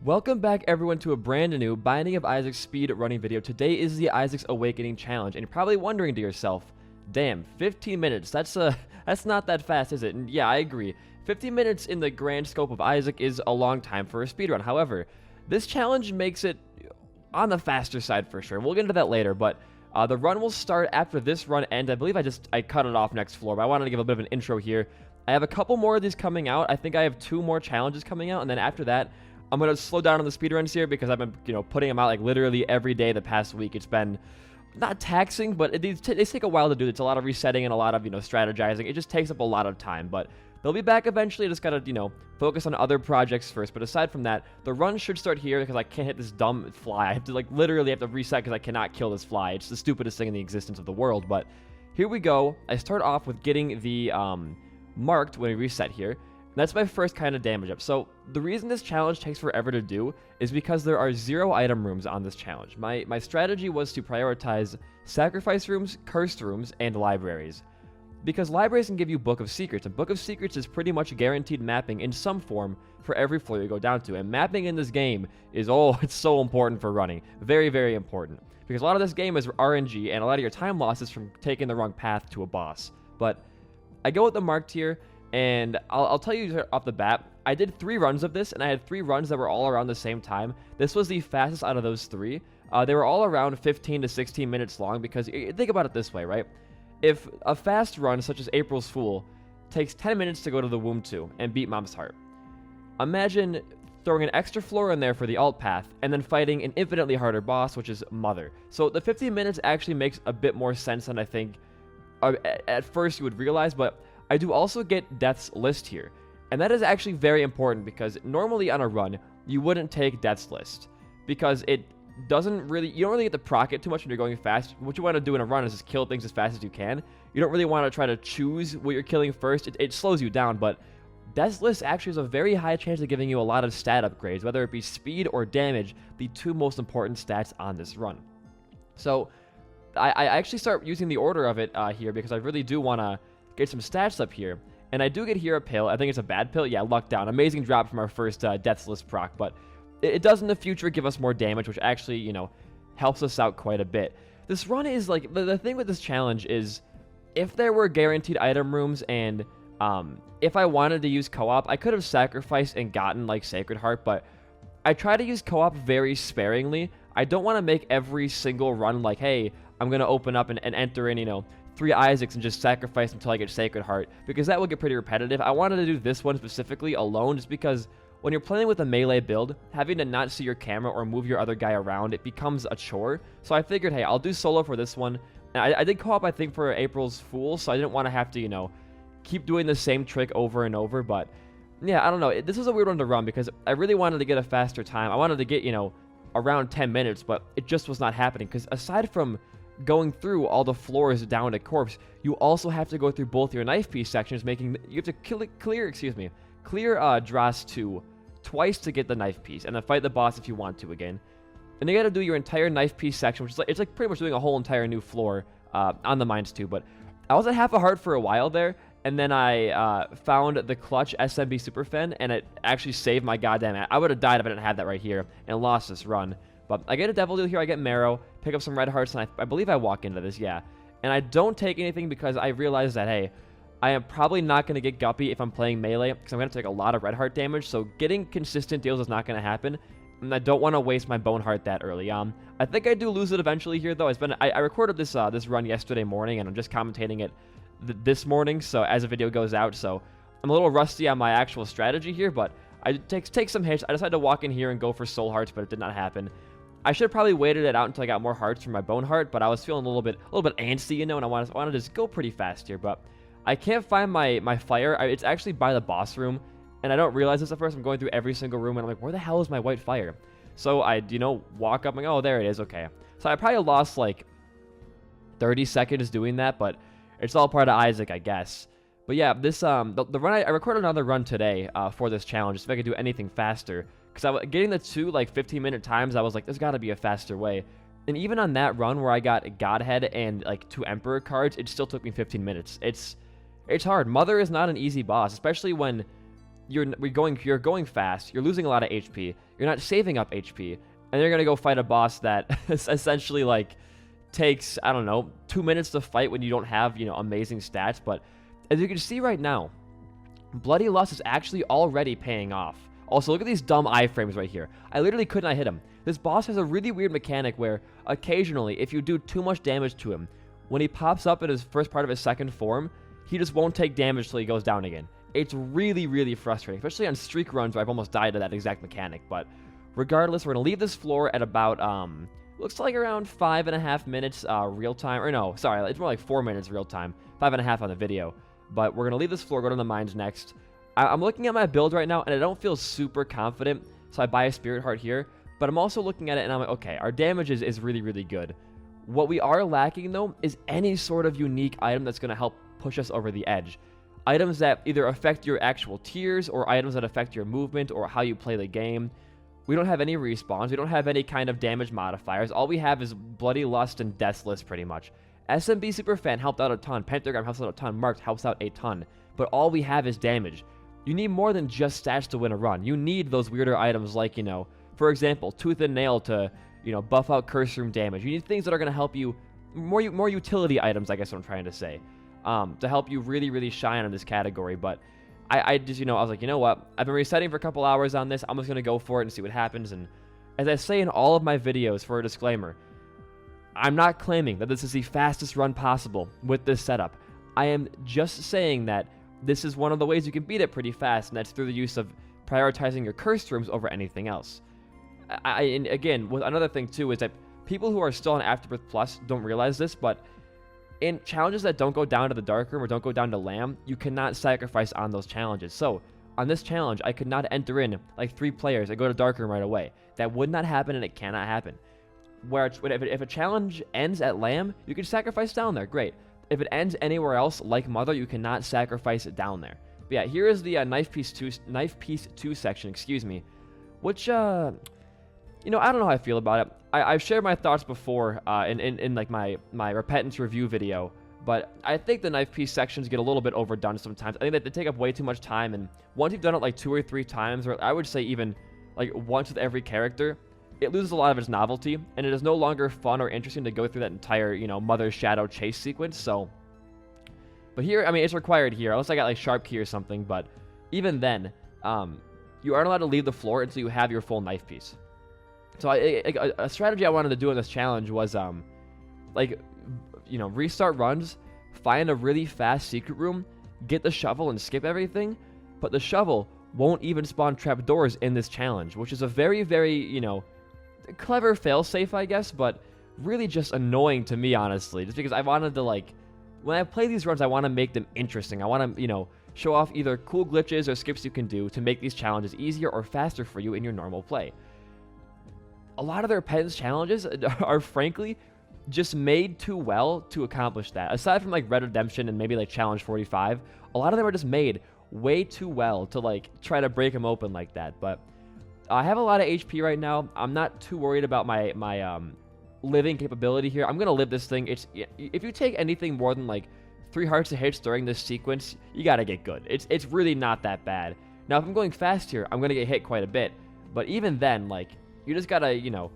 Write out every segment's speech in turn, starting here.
Welcome back everyone to a brand new Binding of Isaac speed running video. Today is the Isaac's Awakening challenge, and you're probably wondering to yourself, damn, 15 minutes, that's not that fast, is it? And yeah, I agree. 15 minutes in the grand scope of Isaac is a long time for a speedrun. However, this challenge makes it on the faster side for sure. We'll get into that later, but the run will start after this run ends. I believe I cut it off next floor, but I wanted to give a bit of an intro here. I have a couple more of these coming out. I think I have 2 more challenges coming out, and then after that, I'm going to slow down on the speedruns here because I've been, putting them out like literally every day the past week. It's been not taxing, but they take a while to do. It's a lot of resetting and a lot of, strategizing. It just takes up a lot of time, but they'll be back eventually. I just got to, focus on other projects first. But aside from that, the run should start here because I can't hit this dumb fly. I have to literally have to reset because I cannot kill this fly. It's the stupidest thing in the existence of the world. But here we go. I start off with getting the marked when we reset here. That's my first kind of damage up. So the reason this challenge takes forever to do is because there are 0 item rooms on this challenge. My strategy was to prioritize sacrifice rooms, cursed rooms, and libraries. Because libraries can give you Book of Secrets, and Book of Secrets is pretty much guaranteed mapping in some form for every floor you go down to. And mapping in this game is, it's so important for running. Very, very important. Because a lot of this game is RNG, and a lot of your time loss is from taking the wrong path to a boss. But I go with the marked here. And I'll tell you off the bat, I did 3 runs of this, and I had 3 runs that were all around the same time. This was the fastest out of those 3. They were all around 15 to 16 minutes long because, think about it this way, right? If a fast run, such as April's Fool, takes 10 minutes to go to the Womb 2 and beat Mom's Heart, imagine throwing an extra floor in there for the alt path, and then fighting an infinitely harder boss, which is Mother. So the 15 minutes actually makes a bit more sense than I think at first you would realize, but I do also get Death's List here, and that is actually very important because normally on a run, you wouldn't take Death's List because it doesn't really, you don't really get to proc it too much when you're going fast. What you want to do in a run is just kill things as fast as you can. You don't really want to try to choose what you're killing first. It slows you down, but Death's List actually has a very high chance of giving you a lot of stat upgrades, whether it be speed or damage, the 2 most important stats on this run. So I actually start using the order of it here because I really do want to get some stats up here, and I do get here a pill. I think it's a bad pill. Yeah, luck down. Amazing drop from our first Death's List proc, but it does in the future give us more damage, which actually, helps us out quite a bit. This run is like, the thing with this challenge is, if there were guaranteed item rooms and if I wanted to use co-op, I could have sacrificed and gotten like Sacred Heart, but I try to use co-op very sparingly. I don't want to make every single run like, hey, I'm going to open up and enter in, 3 Isaacs and just sacrifice until I get Sacred Heart, because that will get pretty repetitive. I wanted to do this one specifically alone just because when you're playing with a melee build, having to not see your camera or move your other guy around, it becomes a chore. So I figured, hey, I'll do solo for this one. And I did co-op, I think, for April's Fool, so I didn't want to have to, keep doing the same trick over and over. But yeah, I don't know. This was a weird one to run because I really wanted to get a faster time. I wanted to get, around 10 minutes, but it just was not happening because aside from going through all the floors down to corpse, you also have to go through both your knife piece sections, you have to clear Dras 2 twice to get the knife piece, and then fight the boss if you want to again. And you got to do your entire knife piece section, which is it's like pretty much doing a whole entire new floor on the mines too. But I was at half a heart for a while there, and then I found the clutch SMB Superfen, and it actually saved my goddamn. I would have died if I didn't have that right here and lost this run. But I get a Devil Deal here, I get Marrow, pick up some red hearts, and I believe I walk into this, yeah. And I don't take anything because I realize that, hey, I am probably not going to get Guppy if I'm playing melee, because I'm going to take a lot of red heart damage, so getting consistent deals is not going to happen, and I don't want to waste my bone heart that early on. I think I do lose it eventually here, though. I recorded this run yesterday morning, and I'm just commentating it this morning, so as the video goes out, so I'm a little rusty on my actual strategy here, but I take some hits. I decided to walk in here and go for soul hearts, but it did not happen. I should have probably waited it out until I got more hearts from my bone heart, but I was feeling a little bit antsy, and I wanted to just go pretty fast here. But I can't find my fire. It's actually by the boss room, and I don't realize this at first. I'm going through every single room, and I'm like, where the hell is my white fire? So I, walk up and go, oh, there it is. Okay. So I probably lost like 30 seconds doing that, but it's all part of Isaac, I guess. But yeah, this the run I recorded another run today for this challenge, if I could do anything faster. Because I was getting the 2 like 15-minute times, I was like, there's got to be a faster way. And even on that run where I got Godhead and like 2 Emperor cards, it still took me 15 minutes. It's hard. Mother is not an easy boss, especially when you're going fast, you're losing a lot of HP, you're not saving up HP, and you're gonna go fight a boss that essentially like takes, I don't know, 2 minutes to fight when you don't have, you know, amazing stats. But as you can see right now, Bloody Lust is actually already paying off. Also, look at these dumb iframes right here. I literally could not hit him. This boss has a really weird mechanic where occasionally, if you do too much damage to him, when he pops up in his first part of his second form, he just won't take damage till he goes down again. It's really, really frustrating, especially on streak runs where I've almost died to that exact mechanic. But regardless, we're going to leave this floor at about, looks like around 5.5 minutes real time. Or no, sorry, it's more like 4 minutes real time. 5.5 on the video. But we're going to leave this floor, go to the mines next. I'm looking at my build right now, and I don't feel super confident, so I buy a Spirit Heart here. But I'm also looking at it, and I'm like, okay, our damage is really, really good. What we are lacking, though, is any sort of unique item that's going to help push us over the edge. Items that either affect your actual tiers, or items that affect your movement, or how you play the game. We don't have any respawns. We don't have any kind of damage modifiers. All we have is Bloody Lust and Deathless, pretty much. SMB Superfan helped out a ton. Pentagram helps out a ton. Marked helps out a ton. But all we have is damage. You need more than just stats to win a run. You need those weirder items like, you know, for example, Tooth and Nail to, you know, buff out Curse Room damage. You need things that are going to help you, more utility items, I guess what I'm trying to say, to help you really, really shine in this category. But I just, you know, I was like, you know what? I've been resetting for a couple hours on this. I'm just going to go for it and see what happens. And as I say in all of my videos, for a disclaimer, I'm not claiming that this is the fastest run possible with this setup. I am just saying that this is one of the ways you can beat it pretty fast, and that's through the use of prioritizing your cursed rooms over anything else. And again, with another thing too, is that people who are still on Afterbirth Plus don't realize this, but in challenges that don't go down to the Dark Room or don't go down to Lamb, you cannot sacrifice on those challenges. So, on this challenge, I could not enter in like 3 players and go to Dark Room right away. That would not happen, and it cannot happen. Where if a challenge ends at Lamb, you can sacrifice down there, great. If it ends anywhere else, like Mother, you cannot sacrifice it down there. But yeah, here is the Knife Piece 2 section, excuse me, which, you know, I don't know how I feel about it. I've shared my thoughts before in like my Repentance review video, but I think the Knife Piece sections get a little bit overdone sometimes. I think that they take up way too much time, and once you've done it like 2 or 3 times, or I would say even like once with every character, it loses a lot of its novelty, and it is no longer fun or interesting to go through that entire, you know, Mother Shadow chase sequence. So, but here, I mean, it's required here, unless I got like Sharp Key or something, but even then, you aren't allowed to leave the floor until you have your full Knife Piece. So a strategy I wanted to do in this challenge was, like, you know, restart runs, find a really fast secret room, get the shovel and skip everything, but the shovel won't even spawn trapdoors in this challenge, which is a very, very, you know, clever failsafe, I guess, but really just annoying to me, honestly, just because I wanted to, like, when I play these runs, I want to make them interesting. I want to, you know, show off either cool glitches or skips you can do to make these challenges easier or faster for you in your normal play. A lot of their Repentance challenges are, frankly, just made too well to accomplish that. Aside from, like, Red Redemption and maybe, like, Challenge 45, a lot of them are just made way too well to, like, try to break them open like that. But I have a lot of HP right now. I'm not too worried about my living capability here. I'm gonna live this thing. If you take anything more than like 3 hearts of hits during this sequence, you gotta get good. It's really not that bad. Now, if I'm going fast here, I'm gonna get hit quite a bit. But even then, like, you just gotta, you know,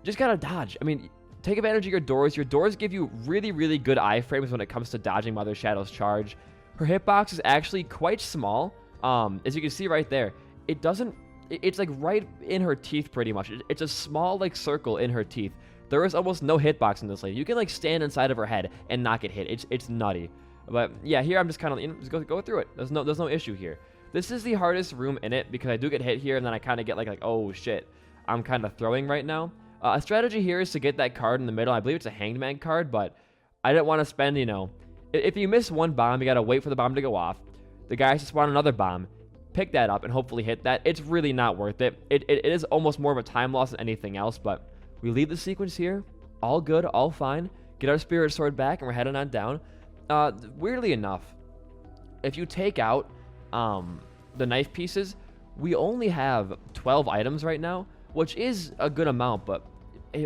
just gotta dodge. I mean, take advantage of your doors. Your doors give you really, really good iframes when it comes to dodging Mother Shadow's charge. Her hitbox is actually quite small. As you can see right there, it doesn't. It's like right in her teeth, pretty much. It's a small like circle in her teeth. There is almost no hitbox in this lady. You can like stand inside of her head and not get hit. It's nutty. But yeah, here I'm just kind of, you know, just go through it. There's no issue here. This is the hardest room in it because I do get hit here, and then I kind of get like oh shit, I'm kind of throwing right now. A strategy here is to get that card in the middle. I believe it's a Hanged Man card, but I didn't want to spend, you know, if you miss one bomb, you gotta wait for the bomb to go off. The guy has to spawn another bomb, pick that up, and hopefully hit that. It's really not worth it. It is almost more of a time loss than anything else, but we leave the sequence here. All good, all fine. Get our Spirit Sword back, and we're heading on down. Weirdly enough, if you take out the knife pieces, we only have 12 items right now, which is a good amount, but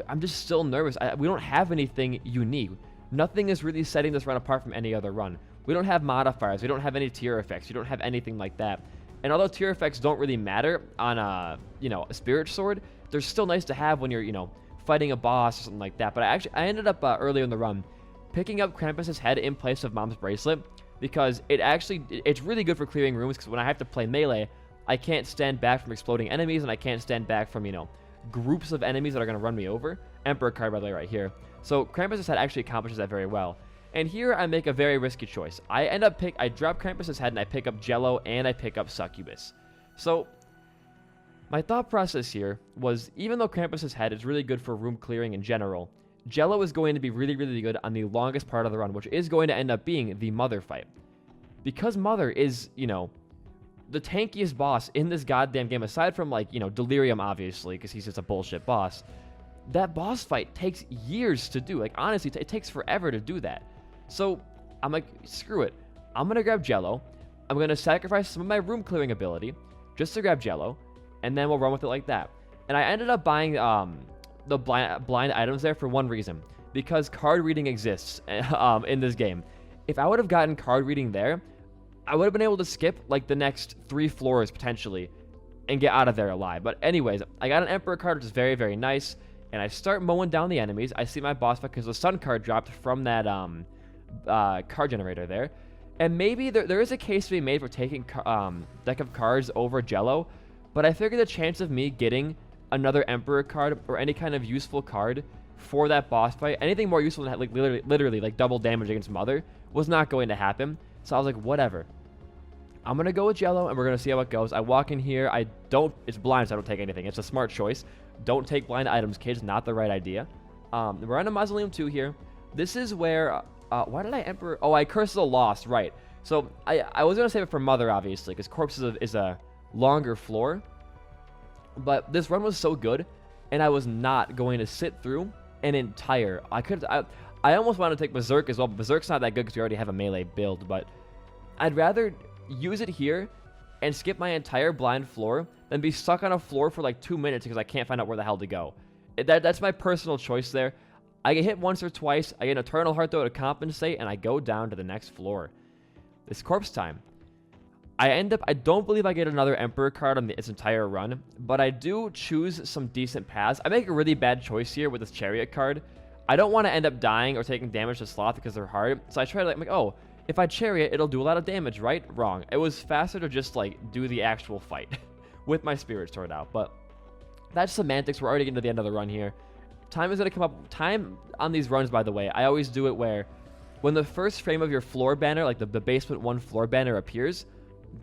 I'm just still nervous. We don't have anything unique. Nothing is really setting this run apart from any other run. We don't have modifiers. We don't have any tier effects. We don't have anything like that. And although tier effects don't really matter on a spirit sword, they're still nice to have when you're fighting a boss or something like that. But I ended up earlier in the run picking up Krampus's head in place of Mom's bracelet, because it's really good for clearing rooms, because when I have to play melee, I can't stand back from exploding enemies, and I can't stand back from groups of enemies that are going to run me over. Emperor card, by the way, right here. So Krampus's head actually accomplishes that very well. And here I make a very risky choice. I drop Krampus's head and I pick up Jello and I pick up Succubus. So my thought process here was, even though Krampus's head is really good for room clearing in general, Jello is going to be really, really good on the longest part of the run, which is going to end up being the Mother fight. Because Mother is, the tankiest boss in this goddamn game, aside from, Delirium, obviously, because he's just a bullshit boss. That boss fight takes years to do. Like, honestly, it takes forever to do that. So, I'm like, screw it. I'm going to grab Jello. I'm going to sacrifice some of my room clearing ability just to grab Jello, and then we'll run with it like that. And I ended up buying the blind items there for one reason, because card reading exists in this game. If I would have gotten card reading there, I would have been able to skip like the next 3 floors potentially and get out of there alive. But anyways, I got an Emperor card, which is very, very nice, and I start mowing down the enemies. I see my boss fight because the Sun card dropped from that card generator there. And maybe there is a case to be made for taking deck of cards over Jello, but I figured the chance of me getting another Emperor card or any kind of useful card for that boss fight, anything more useful than like literally like double damage against Mother, was not going to happen. So I was like, whatever. I'm going to go with Jello, and we're going to see how it goes. I walk in here. It's blind, so I don't take anything. It's a smart choice. Don't take blind items, kids. Not the right idea. We're on a Mausoleum 2 here. This is where, why did I Emperor? Oh, I Curse of the Lost, right. So I was going to save it for Mother, obviously, because Corpse is a longer floor. But this run was so good, and I was not going to sit through an entire... I almost wanted to take Berserk as well, but Berserk's not that good because we already have a melee build. But I'd rather use it here and skip my entire blind floor than be stuck on a floor for like 2 minutes because I can't find out where the hell to go. That's my personal choice there. I get hit once or twice, I get an Eternal Heart though to compensate, and I go down to the next floor. It's corpse time. I don't believe I get another Emperor card on its entire run, but I do choose some decent paths. I make a really bad choice here with this Chariot card. I don't want to end up dying or taking damage to Sloth because they're hard, so I try to I'm like, oh, if I Chariot, it'll do a lot of damage, right? Wrong. It was faster to just like do the actual fight with my Spirit Sword out, but that's semantics. We're already getting to the end of the run here. Time is going to come up. Time on these runs, by the way, I always do it where when the first frame of your floor banner, like the basement 1 floor banner appears,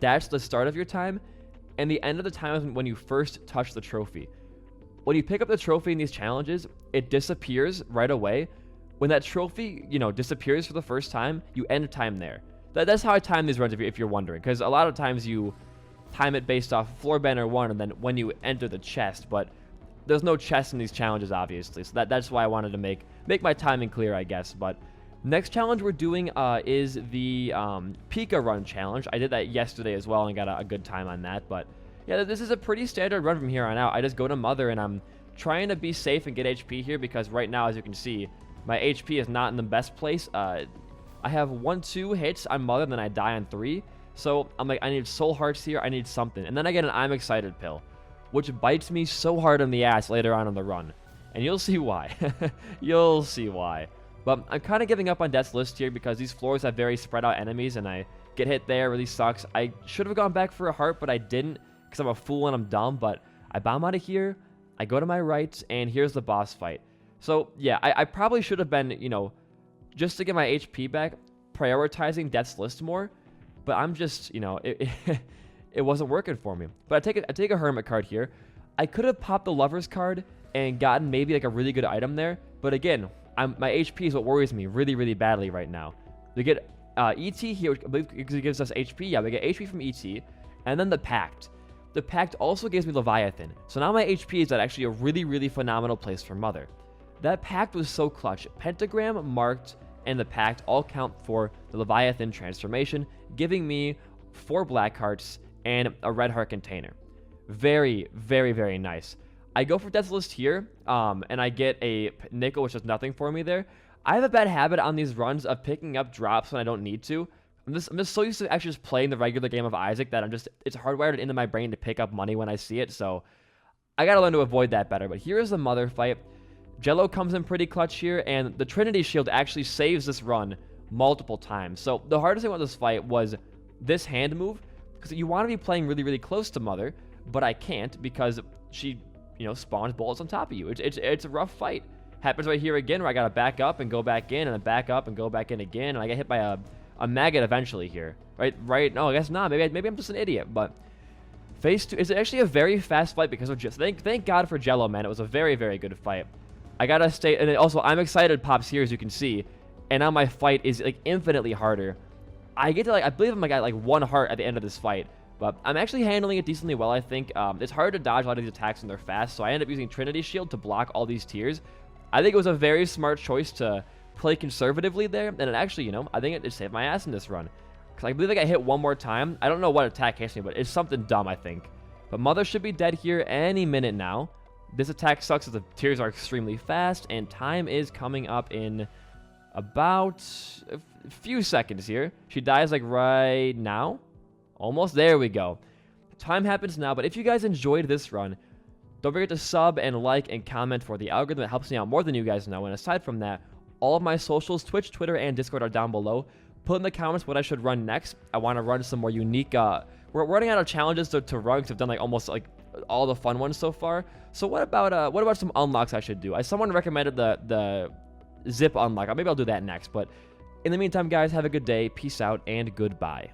that's the start of your time, and the end of the time is when you first touch the trophy. When you pick up the trophy in these challenges, it disappears right away. When that trophy, disappears for the first time, you end time there. That's how I time these runs, if you're wondering, because a lot of times you time it based off floor banner 1 and then when you enter the chest, but there's no chest in these challenges, obviously, so that's why I wanted to make my timing clear, I guess. But next challenge we're doing is the Pika run challenge. I did that yesterday as well and got a good time on that. But yeah, this is a pretty standard run from here on out. I just go to Mother and I'm trying to be safe and get HP here because right now, as you can see, my HP is not in the best place. I have 1-2 hits on Mother, and then I die on 3. So I'm like, I need Soul Hearts here. I need something. And then I get an I'm Excited pill, which bites me so hard in the ass later on in the run. And you'll see why. You'll see why. But I'm kind of giving up on Death's List here because these floors have very spread out enemies, and I get hit there. It really sucks. I should have gone back for a heart, but I didn't because I'm a fool and I'm dumb. But I bomb out of here. I go to my right, and here's the boss fight. So, yeah, I probably should have been, just to get my HP back, prioritizing Death's List more. But I'm just, it wasn't working for me. But I take a Hermit card here. I could have popped the Lover's card and gotten maybe like a really good item there. But again, my HP is what worries me really, really badly right now. We get ET here, which I believe gives us HP. Yeah, we get HP from ET. And then the Pact. The Pact also gives me Leviathan. So now my HP is at actually a really, really phenomenal place for Mother. That Pact was so clutch. Pentagram, Marked, and the Pact all count for the Leviathan transformation, giving me 4 black hearts and a red heart container. Very, very, very nice. I go for Death's List here, and I get a nickel, which does nothing for me there. I have a bad habit on these runs of picking up drops when I don't need to. I'm just so used to actually just playing the regular game of Isaac that it's hardwired into my brain to pick up money when I see it. So I gotta learn to avoid that better. But here is the Mother fight. Jello comes in pretty clutch here, and the Trinity Shield actually saves this run multiple times. So the hardest thing about this fight was this hand move, because you want to be playing really, really close to Mother, but I can't because she, spawns bullets on top of you. It's a rough fight. Happens right here again where I gotta back up and go back in, and then back up and go back in again, and I get hit by a maggot eventually here. Right? No, I guess not. Maybe I'm just an idiot, but phase 2 is actually a very fast fight because of just thank God for Jello, man. It was a very, very good fight. I gotta stay, and also I'm excited, Pops, here, as you can see, and now my fight is like infinitely harder. I believe I'm at like 1 heart at the end of this fight, but I'm actually handling it decently well, I think. It's hard to dodge a lot of these attacks when they're fast, so I end up using Trinity Shield to block all these tiers. I think it was a very smart choice to play conservatively there, and it actually, I think it saved my ass in this run. Because I believe I got hit 1 more time. I don't know what attack hits me, but it's something dumb, I think. But Mother should be dead here any minute now. This attack sucks as the tiers are extremely fast, and time is coming up in about a few seconds here. She dies like right now. Almost. There we go. Time happens now, but if you guys enjoyed this run, don't forget to sub and like and comment for the algorithm. It helps me out more than you guys know. And aside from that, all of my socials, Twitch, Twitter, and Discord are down below. Put in the comments what I should run next. I want to run some more unique... we're running out of challenges to run because I've done like almost like all the fun ones so far. So what about some unlocks I should do? Someone recommended the zip unlock. Maybe I'll do that next. But in the meantime, guys, have a good day. Peace out and goodbye.